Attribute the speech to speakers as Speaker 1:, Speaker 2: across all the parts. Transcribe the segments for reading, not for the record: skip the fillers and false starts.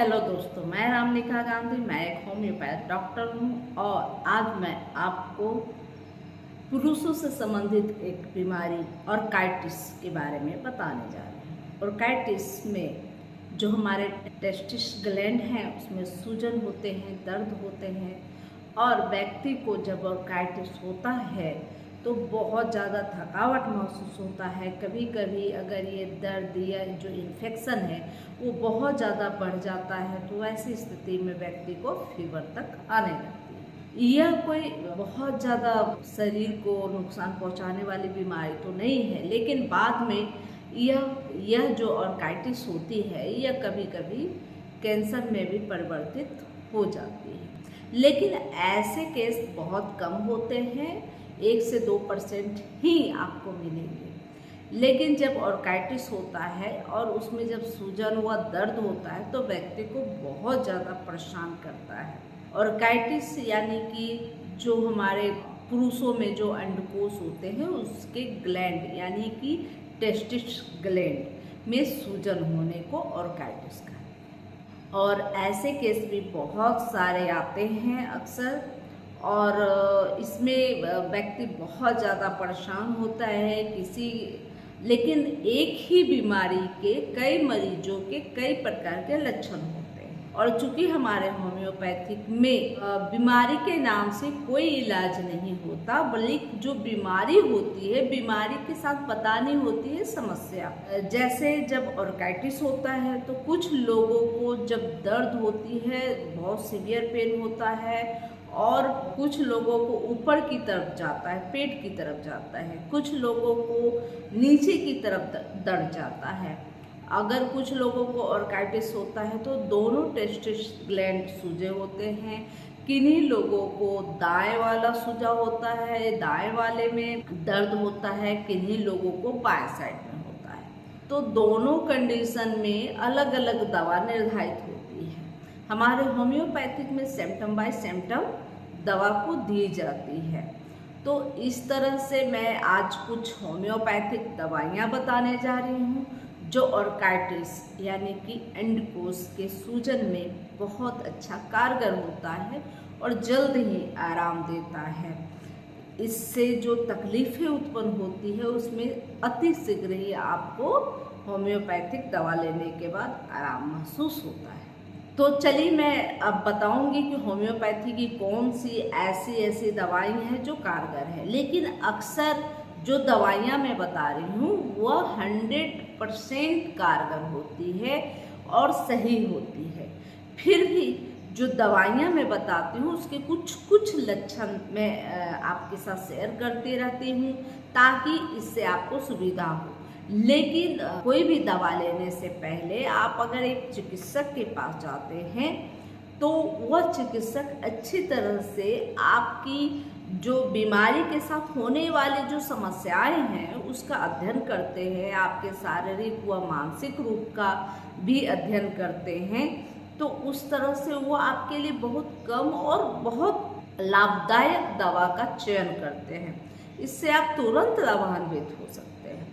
Speaker 1: Hello दोस्तों, मैं रामनिका गांधी। मैं एक होम्योपैथ डॉक्टर हूं और आज मैं आपको पुरुषों से संबंधित एक बीमारी ऑर्काइटिस के बारे में बताने जा रही हूँ। ऑर्काइटिस में जो हमारे टेस्टिस ग्लैंड हैं उसमें सूजन होते हैं, दर्द होते हैं और व्यक्ति को जब ऑर्काइटिस होता है तो बहुत ज़्यादा थकावट महसूस होता है। कभी कभी अगर ये दर्द या जो इन्फेक्शन है वो बहुत ज़्यादा बढ़ जाता है तो ऐसी स्थिति में व्यक्ति को फीवर तक आने लगती है। यह कोई बहुत ज़्यादा शरीर को नुकसान पहुंचाने वाली बीमारी तो नहीं है, लेकिन बाद में यह जो ऑर्काइटिस होती है यह कभी कभी कैंसर में भी परिवर्तित हो जाती है। लेकिन ऐसे केस बहुत कम होते हैं, 1 से 2% ही आपको मिलेंगे। लेकिन जब ऑर्काइटिस होता है और उसमें जब सूजन व दर्द होता है तो व्यक्ति को बहुत ज़्यादा परेशान करता है। ऑर्काइटिस यानी कि जो हमारे पुरुषों में जो अंडकोश होते हैं उसके ग्लैंड यानी कि टेस्टिस ग्लैंड में सूजन होने को ऑर्काइटिस कहते हैं। और ऐसे केस भी बहुत सारे आते हैं अक्सर, और इसमें व्यक्ति बहुत ज़्यादा परेशान होता है लेकिन एक ही बीमारी के कई मरीजों के कई प्रकार के लक्षण होते हैं। और चूंकि हमारे होम्योपैथिक में बीमारी के नाम से कोई इलाज नहीं होता, बल्कि जो बीमारी होती है बीमारी के साथ बतानी होती है समस्या। जैसे जब ऑर्काइटिस होता है तो कुछ लोगों को जब दर्द होती है, बहुत सीवियर पेन होता है, और कुछ लोगों को ऊपर की तरफ जाता है, पेट की तरफ जाता है, कुछ लोगों को नीचे की तरफ दर्द जाता है। अगर कुछ लोगों को ऑर्काइटिस होता है तो दोनों टेस्टिस ग्लैंड सूजे होते हैं। किन्हीं लोगों को दाएं वाला सूजा होता है, दाएं वाले में दर्द होता है, किन्हीं लोगों को बाएं साइड में होता है। तो दोनों कंडीशन में अलग अलग दवा निर्धारित होती है। हमारे होम्योपैथिक में सिम्टम बाय सिम्टम दवा को दी जाती है। तो इस तरह से मैं आज कुछ होम्योपैथिक दवाइयाँ बताने जा रही हूँ जो ऑर्काइटिस यानी कि अंडकोश के सूजन में बहुत अच्छा कारगर होता है और जल्द ही आराम देता है। इससे जो तकलीफें उत्पन्न होती है उसमें अति शीघ्र ही आपको होम्योपैथिक दवा लेने के बाद आराम महसूस होता है। तो चलिए मैं अब बताऊंगी कि होम्योपैथी की कौन सी ऐसी दवाई हैं जो कारगर है। लेकिन अक्सर जो दवाइयाँ मैं बता रही हूँ वह 100% कारगर होती है और सही होती है। फिर भी जो दवाइयाँ मैं बताती हूँ उसके कुछ लक्षण मैं आपके साथ शेयर करती रहती हूँ ताकि इससे आपको सुविधा हो। लेकिन कोई भी दवा लेने से पहले आप अगर एक चिकित्सक के पास जाते हैं तो वह चिकित्सक अच्छी तरह से आपकी जो बीमारी के साथ होने वाली जो समस्याएं हैं उसका अध्ययन करते हैं, आपके शारीरिक व मानसिक रूप का भी अध्ययन करते हैं। तो उस तरह से वो आपके लिए बहुत कम और बहुत लाभदायक दवा का चयन करते हैं। इससे आप तुरंत लाभान्वित हो सकते हैं।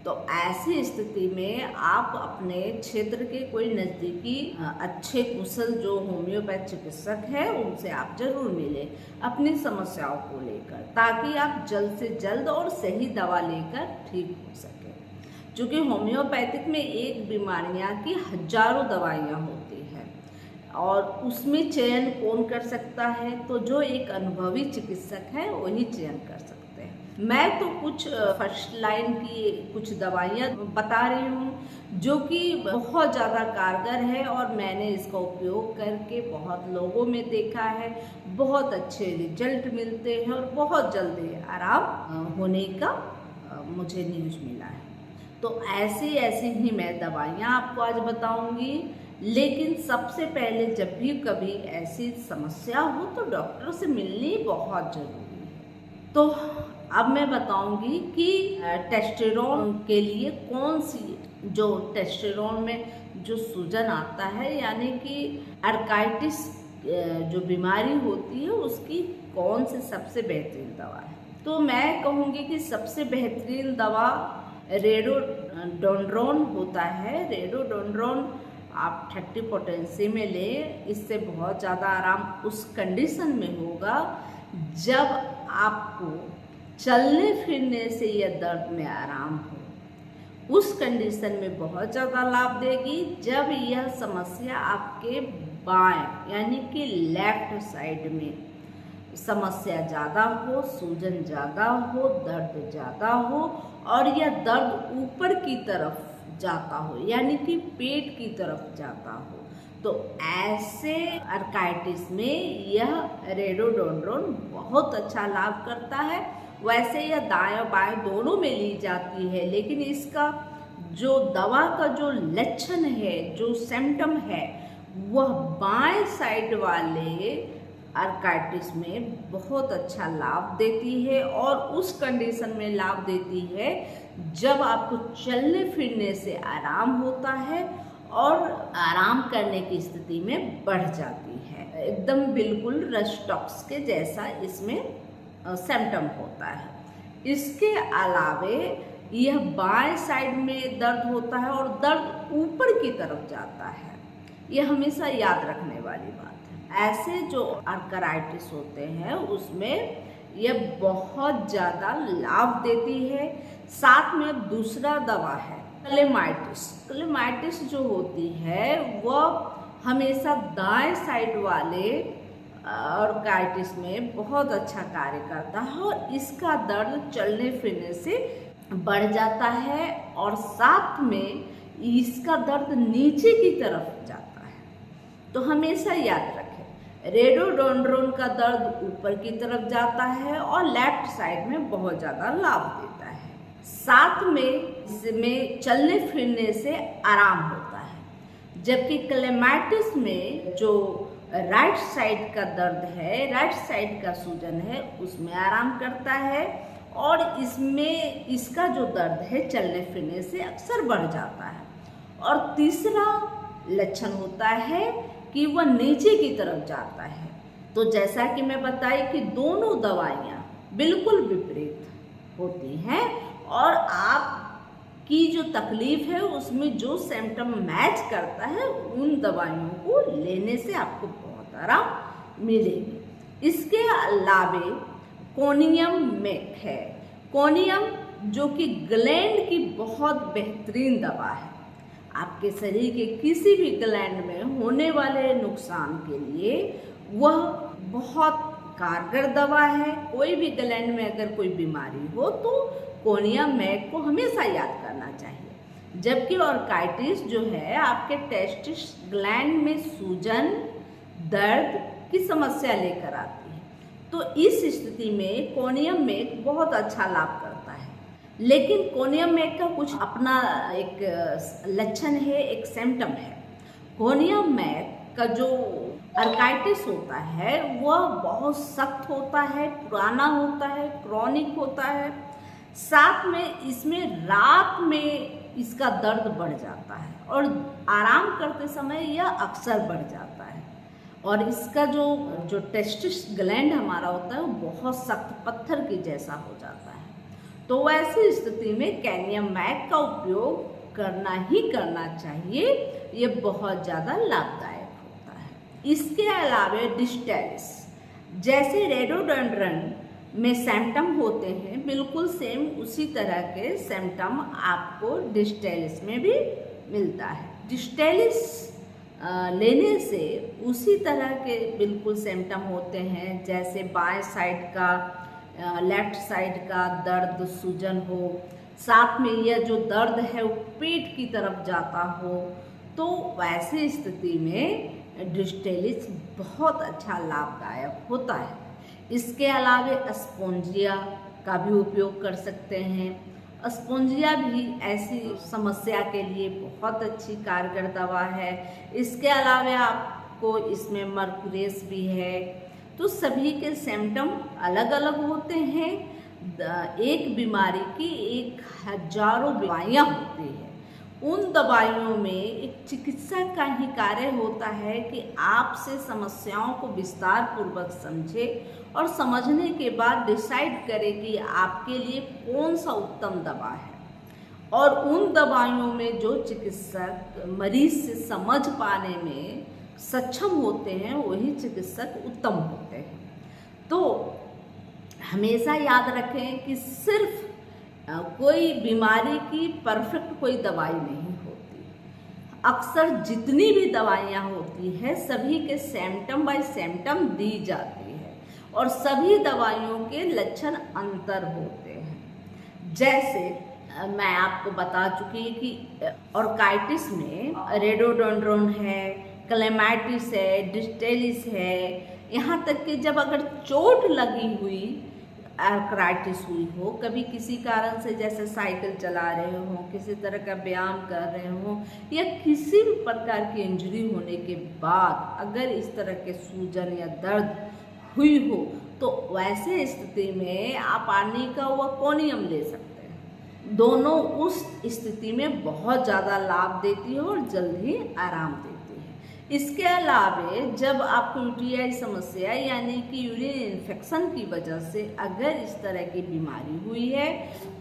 Speaker 1: तो ऐसी स्थिति में आप अपने क्षेत्र के कोई नज़दीकी अच्छे कुशल जो होम्योपैथ चिकित्सक है उनसे आप जरूर मिलें अपनी समस्याओं को लेकर, ताकि आप जल्द से जल्द और सही दवा लेकर ठीक हो सकें। क्योंकि होम्योपैथिक में एक बीमारियां की हजारों दवाइयां होती हैं और उसमें चयन कौन कर सकता है, तो जो एक अनुभवी चिकित्सक है वही चयन कर सकते हैं। मैं तो कुछ फर्स्ट लाइन की कुछ दवाइयाँ बता रही हूँ जो कि बहुत ज़्यादा कारगर है और मैंने इसका उपयोग करके बहुत लोगों में देखा है, बहुत अच्छे रिजल्ट मिलते हैं और बहुत जल्दी आराम होने का मुझे न्यूज़ मिला है। तो ऐसी ही मैं दवाइयाँ आपको आज बताऊँगी। लेकिन सबसे पहले जब भी कभी ऐसी समस्या हो तो डॉक्टर से मिलनी बहुत ज़रूरी है। तो अब मैं बताऊंगी कि टेस्टोस्टेरोन के लिए कौन सी, जो टेस्टोस्टेरोन में जो सूजन आता है यानी कि ऑर्काइटिस जो बीमारी होती है उसकी कौन सी सबसे बेहतरीन दवा है। तो मैं कहूँगी कि सबसे बेहतरीन दवा रेडोडोड्रोन होता है। रेडोडोड्रोन आप 30 पोटेंसी में लें। इससे बहुत ज़्यादा आराम उस कंडीशन में होगा जब आपको चलने फिरने से यह दर्द में आराम हो। उस कंडीशन में बहुत ज़्यादा लाभ देगी जब यह समस्या आपके बाएं यानी कि लेफ्ट साइड में समस्या ज़्यादा हो, सूजन ज़्यादा हो, दर्द ज़्यादा हो और यह दर्द ऊपर की तरफ जाता हो यानी कि पेट की तरफ जाता हो। तो ऐसे आर्थराइटिस में यह रेडोडोड्रॉन बहुत अच्छा लाभ करता है। वैसे यह दाएं बाएं दोनों में ली जाती है, लेकिन इसका जो दवा का जो लक्षण है, जो सिम्टम है, वह बाएं साइड वाले आर्थराइटिस में बहुत अच्छा लाभ देती है और उस कंडीशन में लाभ देती है जब आपको चलने फिरने से आराम होता है और आराम करने की स्थिति में बढ़ जाती है। एकदम बिल्कुल रस्टॉक्स के जैसा इसमें सिम्टम होता है। इसके अलावे यह बाएं साइड में दर्द होता है और दर्द ऊपर की तरफ जाता है। यह हमेशा याद रखने वाली बात है। ऐसे जो आर्थराइटिस होते हैं उसमें यह बहुत ज़्यादा लाभ देती है। साथ में दूसरा दवा है क्लेमाइटिस। क्लेमाइटिस जो होती है वह हमेशा दाएं साइड वाले आर्थराइटिस में बहुत अच्छा कार्य करता है और इसका दर्द चलने फिरने से बढ़ जाता है और साथ में इसका दर्द नीचे की तरफ जाता है। तो हमेशा याद रखें, रेडोडोड्रॉन का दर्द ऊपर की तरफ जाता है और लेफ्ट साइड में बहुत ज़्यादा लाभ देता है। साथ में इसमें चलने फिरने से आराम होता है। जबकि क्लेमाइटिस में जो राइट साइड का दर्द है, राइट साइड का सूजन है, उसमें आराम करता है और इसमें इसका जो दर्द है चलने फिरने से अक्सर बढ़ जाता है। और तीसरा लक्षण होता है कि वह नीचे की तरफ जाता है। तो जैसा कि मैं बताई कि दोनों दवाइयाँ बिल्कुल विपरीत होती हैं और आपकी जो तकलीफ है उसमें जो सिम्टम मैच करता है उन दवाइयों को लेने से आपको बहुत आराम मिलेगी। इसके अलावे कोनियम मेक है। कोनियम जो कि ग्लैंड की बहुत बेहतरीन दवा है। आपके शरीर के किसी भी ग्लैंड में होने वाले नुकसान के लिए वह बहुत कारगर दवा है। कोई भी ग्लैंड में अगर कोई बीमारी हो तो कोनियम मेक को हमेशा याद करना चाहिए। जबकि आर्थराइटिस जो है आपके टेस्टिस ग्लैंड में सूजन, दर्द की समस्या लेकर आती है। तो इस स्थिति में कोनियम मेक बहुत अच्छा लाभ करता है। लेकिन कोनियम मेक का कुछ अपना एक लक्षण है, एक सिम्टम है। कोनियम मेक का जो आर्थराइटिस होता है वह बहुत सख्त होता है, पुराना होता है, क्रॉनिक होता है। साथ में इसमें रात में इसका दर्द बढ़ जाता है और आराम करते समय यह अक्सर बढ़ जाता है। और इसका जो टेस्टिस ग्लैंड हमारा होता है वो बहुत सख्त पत्थर की जैसा हो जाता है। तो ऐसी स्थिति में कोनियम मेक का उपयोग करना ही करना चाहिए। ये बहुत ज़्यादा लाभदायक होता है। इसके अलावा डिस्टेलिस, जैसे रेडोडोड्रॉन में सिम्टम होते हैं बिल्कुल सेम उसी तरह के सिम्टम आपको डिस्टेलिस में भी मिलता है। डिस्टेलिस लेने से उसी तरह के बिल्कुल सिम्टम होते हैं, जैसे बाएं साइड का, लेफ्ट साइड का दर्द, सूजन हो, साथ में यह जो दर्द है वो पेट की तरफ जाता हो। तो वैसी स्थिति में डिस्टेलिस बहुत अच्छा लाभदायक होता है। इसके अलावा स्पोंजिया का भी उपयोग कर सकते हैं। स्पोंजिया भी ऐसी समस्या के लिए बहुत अच्छी कारगर दवा है। इसके अलावा आपको इसमें मर्कुरेस भी है। तो सभी के सिम्टम अलग अलग होते हैं। एक बीमारी की 1000 दवाइयाँ होती हैं। उन दवाइयों में एक चिकित्सक का ही कार्य होता है कि आपसे समस्याओं को विस्तार पूर्वक समझे और समझने के बाद डिसाइड करे कि आपके लिए कौन सा उत्तम दवा है। और उन दवाइयों में जो चिकित्सक मरीज से समझ पाने में सक्षम होते हैं वही चिकित्सक उत्तम होते हैं। तो हमेशा याद रखें कि सिर्फ कोई बीमारी की परफेक्ट कोई दवाई नहीं होती। अक्सर जितनी भी दवाइयाँ होती है सभी के सिम्टम बाय सिम्टम दी जाती है और सभी दवाइयों के लक्षण अंतर होते हैं। जैसे मैं आपको बता चुकी कि ऑर्काइटिस में रेडोडेंड्रॉन है, क्लेमाइटिस है, डिस्टेलिस है, यहाँ तक कि जब अगर चोट लगी हुई आर्थराइटिस हुई हो, कभी किसी कारण से जैसे साइकिल चला रहे हो, किसी तरह का व्यायाम कर रहे हो या किसी भी प्रकार की इंजरी होने के बाद अगर इस तरह के सूजन या दर्द हुई हो तो वैसे स्थिति में आप आर्निका व कोनियम ले सकते हैं। दोनों उस स्थिति में बहुत ज़्यादा लाभ देती है और जल्द ही आराम देती है। इसके अलावा जब आपको यूटीआई समस्या यानी कि यूरिन इन्फेक्शन की वजह से अगर इस तरह की बीमारी हुई है,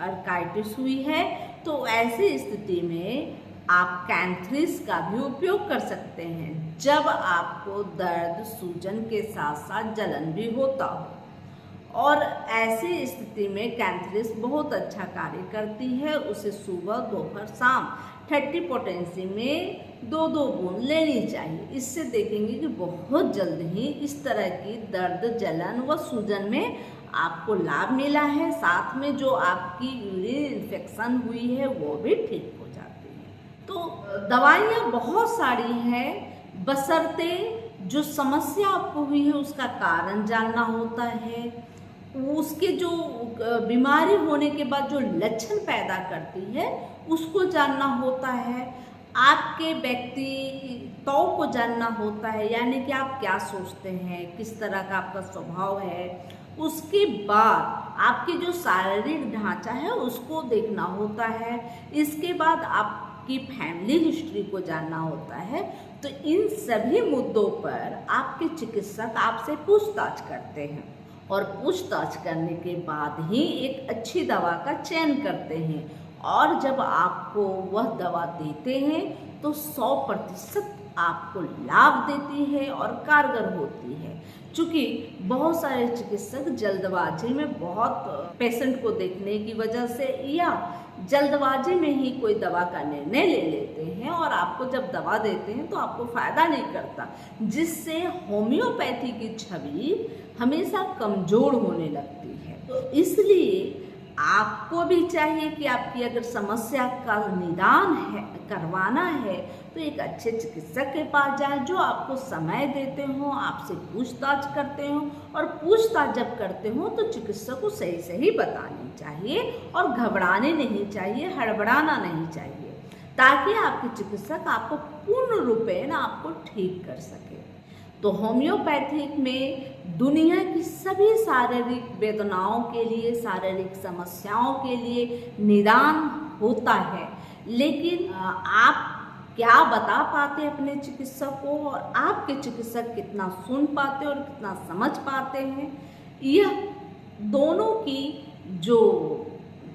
Speaker 1: आर्काइटिस हुई है, तो ऐसी स्थिति में आप कैंथ्रिस का भी उपयोग कर सकते हैं जब आपको दर्द सूजन के साथ साथ जलन भी होता हो। और ऐसी स्थिति में कैंथ्रिस बहुत अच्छा कार्य करती है। उसे सुबह दोपहर शाम 30 पोटेंसी में 2-2 बूंद लेनी चाहिए। इससे देखेंगे कि बहुत जल्द ही इस तरह की दर्द जलन व सूजन में आपको लाभ मिला है, साथ में जो आपकी यूरिन इन्फेक्शन हुई है वो भी ठीक हो जाती है। तो दवाइयाँ बहुत सारी हैं, बशर्ते जो समस्या आपको हुई है उसका कारण जानना होता है, उसके जो बीमारी होने के बाद जो लक्षण पैदा करती है उसको जानना होता है, आपके व्यक्तित्व को जानना होता है, यानी कि आप क्या सोचते हैं, किस तरह का आपका स्वभाव है। उसके बाद आपके जो शारीरिक ढांचा है उसको देखना होता है। इसके बाद आपकी फैमिली हिस्ट्री को जानना होता है। तो इन सभी मुद्दों पर आपके चिकित्सक आपसे पूछताछ करते हैं और पूछताछ करने के बाद ही एक अच्छी दवा का चयन करते हैं और जब आपको वह दवा देते हैं तो 100% आपको लाभ देती है और कारगर होती है। चूँकि बहुत सारे चिकित्सक जल्दबाजी में बहुत पेशेंट को देखने की वजह से या जल्दबाजी में ही कोई दवा का निर्णय ले लेते हैं और आपको जब दवा देते हैं तो आपको फ़ायदा नहीं करता, जिससे होम्योपैथी की छवि हमेशा कमज़ोर होने लगती है। तो इसलिए आपको भी चाहिए कि आपकी अगर समस्या का निदान है करवाना है तो एक अच्छे चिकित्सक के पास जाएं जो आपको समय देते हों, आपसे पूछताछ करते हों और पूछताछ जब करते हों तो चिकित्सक को सही सही बतानी चाहिए और घबराने नहीं चाहिए, हड़बड़ाना नहीं चाहिए, ताकि आपके चिकित्सक आपको पूर्ण रूपेण आपको ठीक कर सके। तो होम्योपैथिक में दुनिया की सभी शारीरिक वेदनाओं के लिए, शारीरिक समस्याओं के लिए निदान होता है, लेकिन आप क्या बता पाते अपने चिकित्सक को और आपके चिकित्सक कितना सुन पाते और कितना समझ पाते हैं, यह दोनों की जो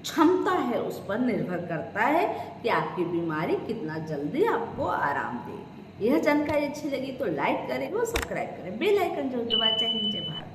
Speaker 1: क्षमता है उस पर निर्भर करता है कि आपकी बीमारी कितना जल्दी आपको आराम देगी। यह जानकारी अच्छी लगी तो लाइक करें और सब्सक्राइब करें, बेल आइकन जरूर दबाएं। जय हिंद, जय भारत।